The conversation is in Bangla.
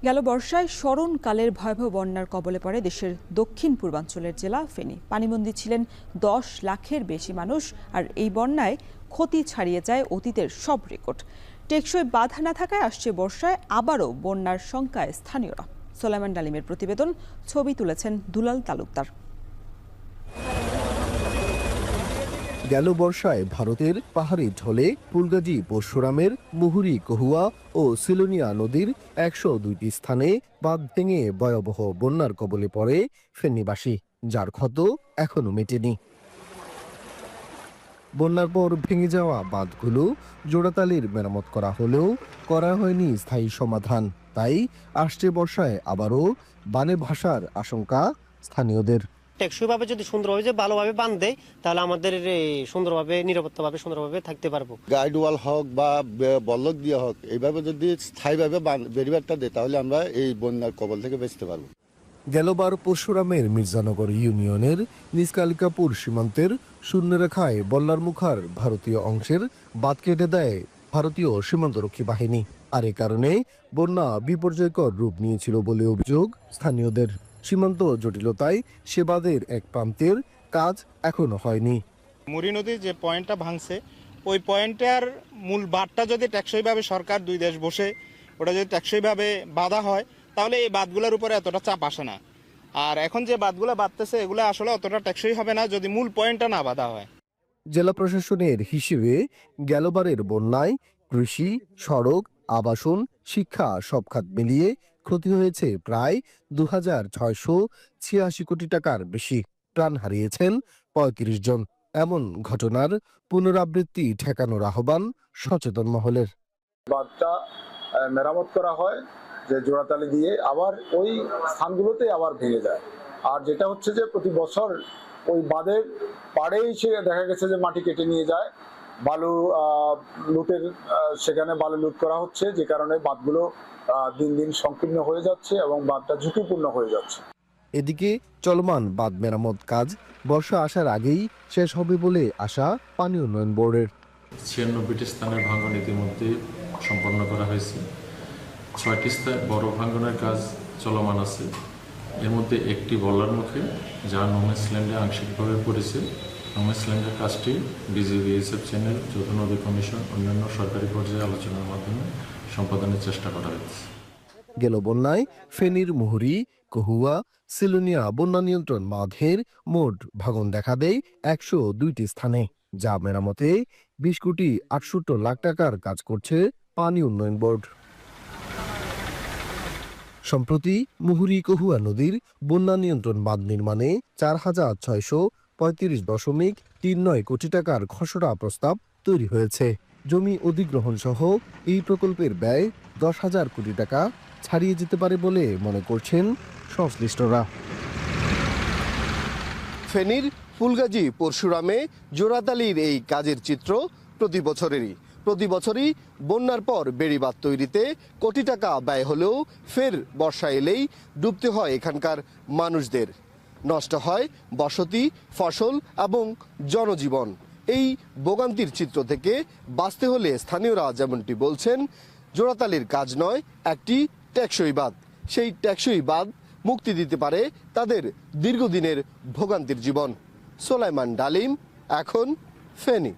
গেল বর্ষায় স্মরণকালের ভয়াবহ বন্যার কবলে পড়ে দেশের দক্ষিণ পূর্বাঞ্চলের জেলা ফেনী। পানিবন্দী ছিলেন 10 লাখের বেশি মানুষ। আর এই বন্যায় ক্ষতি ছাড়িয়ে যায় অতীতের সব রেকর্ড। টেকসই বাধা না থাকায় আসছে বর্ষায় আবারও বন্যার শঙ্কায় স্থানীয়রা। সোলাইমান ডালিমের প্রতিবেদন, ছবি তুলেছেন দুলাল তালুকদার। গেল বর্ষায় ভারতের পাহাড়ি ঢলে ফুলগাজী পরশুরামের মুহুরী কহুয়া ও সিলোনিয়া নদীর 102টি স্থানে বাঁধ ভেঙে ভয়াবহ বন্যার কবলে পড়ে ফেনীবাসী, যার ক্ষত এখনো মেটেনি। বন্যার পর ভেঙে যাওয়া বাঁধগুলো জোড়াতালির মেরামত করা হলেও করা হয়নি স্থায়ী সমাধান। তাই আসছে বর্ষায় আবারও বানে ভাসার আশঙ্কা স্থানীয়দের। টেকসইভাবে যদি সুন্দরভাবে ভালোভাবে বাঁধ দেয় তাহলে আমাদের সুন্দরভাবে নিরাপত্তাভাবে সুন্দরভাবে থাকতে পারবো। গাইড ওয়াল হোক বা বল্লক দিয়ে হোক, এইভাবে যদি স্থায়ীভাবে বেরিবারটা দেয় তাহলে আমরা এই বন্যার কবল থেকে বাঁচতে পারবো। গেলবার পরশুরামের মির্জানগর ইউনিয়নের নিষ্কালিকাপুর সীমান্তের শূন্যরেখায় বল্লার মুখার ভারতীয় অংশের বাঁধ কেটে দেয় ভারতীয় সীমান্তরক্ষী বাহিনী। আর এ কারণে বন্যা বিপর্যয়কর রূপ নিয়েছিল বলে অভিযোগ স্থানীয়দের। সীমান্ত জটিলতায় সে বাঁধের এক প্রান্তের কাজ এখনো হয়নি। মুড়ি নদীর যে পয়েন্টটা ভাঙছে, ওই পয়েন্টের মূল বাঁধটা যদি টেকসইভাবে সরকার দুই দেশ বসে ওটা যদি টেকসইভাবে বাঁধা হয় তাহলে এই বাঁধগুলোর উপরে এতটা চাপ আসে না। আর এখন যে বাঁধগুলো বাঁধতেছে এগুলো আসলে অতটা টেকসই হবে না যদি মূল পয়েন্টটা না বাঁধা হয়। জেলা প্রশাসনের হিসেবে গেলবারের বন্যায় কৃষি, সড়ক, আবাসন, শিক্ষা সব খাত মিলিয়ে ক্ষতি হয়েছে প্রায় 2686 কোটি টাকার বেশি। প্রাণ হারিয়েছেন 35 জন। এমন ঘটনার পুনরাবৃত্তি ঠেকানোর আহ্বান সচেতন মহলের। বাঁধটা মেরামত করা হয়, যে জোড়াতালি দিয়ে আবার ওই স্থানগুলোতে আবার ভেঙে যায়। আর যেটা হচ্ছে যে প্রতি বছর ওই বাঁধের পাড়েই সে দেখা গেছে যে মাটি কেটে নিয়ে যায়, বালু লুটের সেখানে বালু লুট করা হচ্ছে, যে কারণে বাঁধগুলো দিন দিন সংকীর্ণ হয়ে যাচ্ছে এবং বাঁধটা ঝুঁকিপূর্ণ হয়ে যাচ্ছে। এদিকে চলমান বাঁধ মেরামত কাজ বর্ষা আসার আগেই শেষ হবে বলে আশা পানি উন্নয়ন বোর্ডের। 96টি স্থানের ভাঙন ইতিমধ্যে সম্পন্ন করা হয়েছে। 6টি স্থানে বড় ভাঙনের কাজ চলমান আছে। এর মধ্যে একটি বল্লার মুখে, যা নোম্যান্সল্যান্ডে আংশিকভাবে পড়েছে। নোম্যান্সল্যান্ডের কাজটি ডিজিবিএসএফ চ্যানেল, যৌথ নদী কমিশন, অন্যান্য সরকারি পর্যায়ে আলোচনার মাধ্যমে সম্পাদনের চেষ্টা করা হয়েছে। গেল বন্যায় ফেনীর মুহুরী, কহুয়া, সিলোনিয়া বন্যা নিয়ন্ত্রণ বাঁধের মোট ভাঙন দেখা দেয় 102টি স্থানে, যা মেরামতে 20 কোটি 68 লাখ টাকার কাজ করছে পানি উন্নয়ন বোর্ড। সম্প্রতি মুহুরী কহুয়া নদীর বন্যা নিয়ন্ত্রণ বাঁধ নির্মাণে 4635.39 কোটি টাকার খসড়া প্রস্তাব তৈরি হয়েছে। জমি অধিগ্রহণ সহ এই প্রকল্পের ব্যয় 10,000 কোটি টাকা ছাড়িয়ে যেতে পারে বলে মনে করছেন সংশ্লিষ্টরা। ফেনীর ফুলগাজী পরশুরামে জোড়াতালির এই কাজের চিত্র প্রতি বছরই বন্যার পর বেড়িবাঁধ তৈরিতে কোটি টাকা ব্যয় হলেও ফের বর্ষা এলেই ডুবতে হয় এখানকার মানুষদের। নষ্ট হয় বসতি, ফসল এবং জনজীবন। এই ভোগান্তির চিত্র থেকে বাঁচতে হলে স্থানীয়রা যেমনটি বলছেন, জোড়াতালির কাজ নয়, একটি টেকসই বাঁধ। সেই টেকসই বাঁধ মুক্তি দিতে পারে তাদের দীর্ঘদিনের ভোগান্তির জীবন। সোলাইমান ডালিম, এখন ফেনী।